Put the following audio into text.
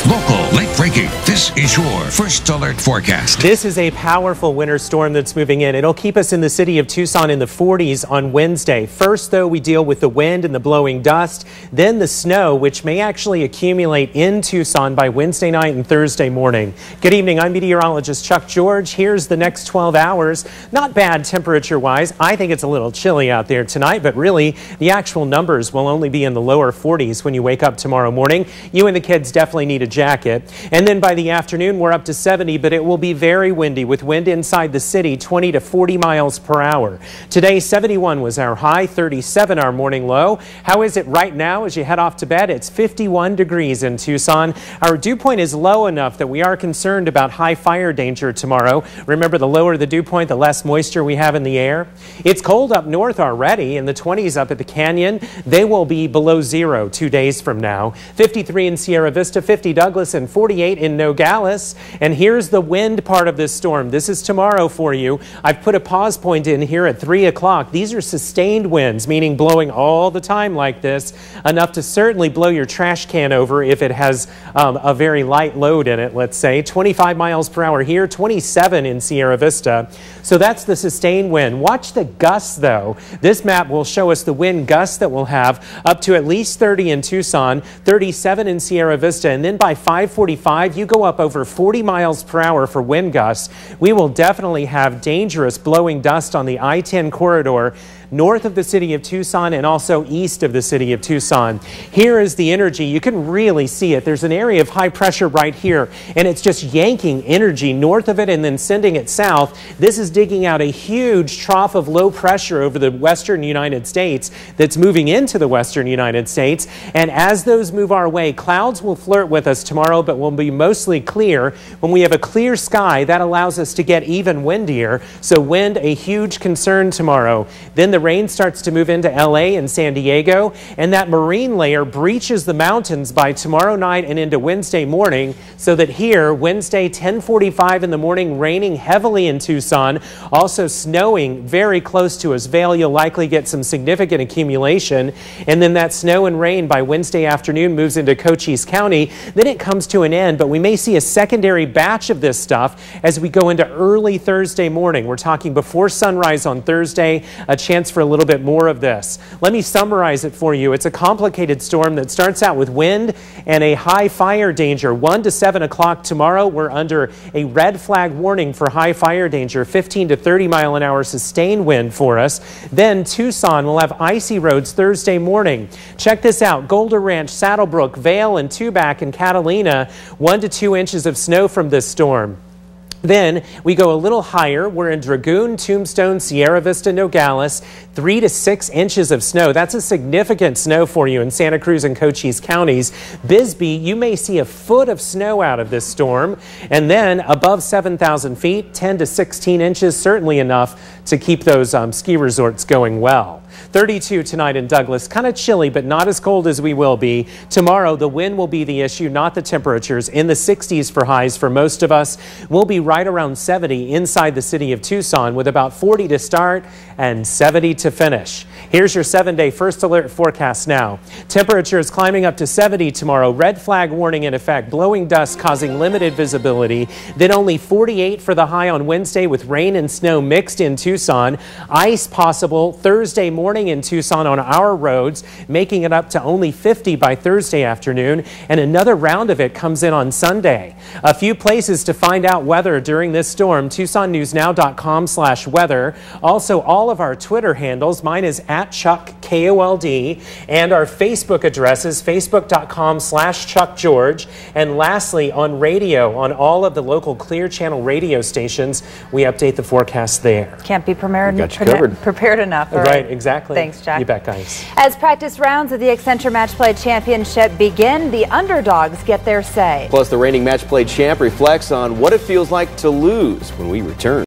Local, late breaking. This is your First Alert forecast. This is a powerful winter storm that's moving in. It'll keep us in the city of Tucson in the 40s on Wednesday. First, though, we deal with the wind and the blowing dust, then the snow, which may actually accumulate in Tucson by Wednesday night and Thursday morning. Good evening. I'm meteorologist Chuck George. Here's the next 12 hours. Not bad temperature-wise. I think it's a little chilly out there tonight, but really the actual numbers will only be in the lower 40s when you wake up tomorrow morning. You and the kids definitely need a jacket. And then by the afternoon, we're up to 70, but it will be very windy with wind inside the city 20 to 40 miles per hour. Today, 71 was our high, 37 our morning low. How is it right now as you head off to bed? It's 51 degrees in Tucson. Our dew point is low enough that we are concerned about high fire danger tomorrow. Remember, the lower the dew point, the less moisture we have in the air. It's cold up north already, in the 20s up at the canyon. They will be below zero 2 days from now. 53 in Sierra Vista, 50 Douglas, and 48 in Nogales. And here's the wind part of this storm. This is tomorrow for you. I've put a pause point in here at 3 o'clock. These are sustained winds, meaning blowing all the time like this, enough to certainly blow your trash can over if it has a very light load in it, let's say. 25 miles per hour here, 27 in Sierra Vista. So that's the sustained wind. Watch the gusts, though. This map will show us the wind gusts that we'll have up to at least 30 in Tucson, 37 in Sierra Vista, and then by 5:45, you go up over 40 miles per hour for wind gusts. We will definitely have dangerous blowing dust on the I-10 corridor north of the city of Tucson and also east of the city of Tucson. Here is the energy. You can really see it. There's an area of high pressure right here, and it's just yanking energy north of it and then sending it south. This is digging out a huge trough of low pressure over the western United States that's moving into the western United States. And as those move our way, clouds will flirt with us tomorrow, but will be mostly clear. When we have a clear sky, that allows us to get even windier. So wind, a huge concern tomorrow. Then the rain starts to move into LA and San Diego, and that marine layer breaches the mountains by tomorrow night and into Wednesday morning, so that here, Wednesday, 10:45 in the morning, raining heavily in Tucson, also snowing very close to us. Vail, you'll likely get some significant accumulation, and then that snow and rain by Wednesday afternoon moves into Cochise County. Then it comes to an end, but we may see a secondary batch of this stuff as we go into early Thursday morning. We're talking before sunrise on Thursday, a chance for a little bit more of this. Let me summarize it for you. It's a complicated storm that starts out with wind and a high fire danger. 1 to 7 o'clock tomorrow, we're under a red flag warning for high fire danger, 15 to 30 mile an hour sustained wind for us. Then Tucson will have icy roads Thursday morning. Check this out. Golder Ranch, Saddlebrook, Vail, and Tubac and Catalina, 1 to 2 inches of snow from this storm. Then we go a little higher. We're in Dragoon, Tombstone, Sierra Vista, Nogales, 3 to 6 inches of snow. That's a significant snow for you in Santa Cruz and Cochise counties. Bisbee, you may see a foot of snow out of this storm. And then above 7,000 feet, 10 to 16 inches, certainly enough to keep those ski resorts going well. 32 tonight in Douglas. Kind of chilly, but not as cold as we will be. Tomorrow, the wind will be the issue, not the temperatures. In the 60s for highs for most of us. We'll be right around 70 inside the city of Tucson, with about 40 to start and 70 to finish. Here's your 7-day First Alert forecast now. Temperatures climbing up to 70 tomorrow. Red flag warning in effect. Blowing dust causing limited visibility. Then only 48 for the high on Wednesday with rain and snow mixed in Tucson. Ice possible Thursday morning in Tucson on our roads, making it up to only 50 by Thursday afternoon. And another round of it comes in on Sunday. A few places to find out weather during this storm. TucsonNewsNow.com/weather. Also, all of our Twitter handles. Mine is @ChuckKOLD, and our Facebook address is Facebook.com/ChuckGeorge. And lastly, on radio, on all of the local Clear Channel radio stations, we update the forecast there. Can't be prepared enough. Right, exactly. Thanks, Jack. You bet, guys. As practice rounds of the Accenture Match Play Championship begin, the underdogs get their say. Plus, the reigning Match Play champ reflects on what it feels like to lose when we return.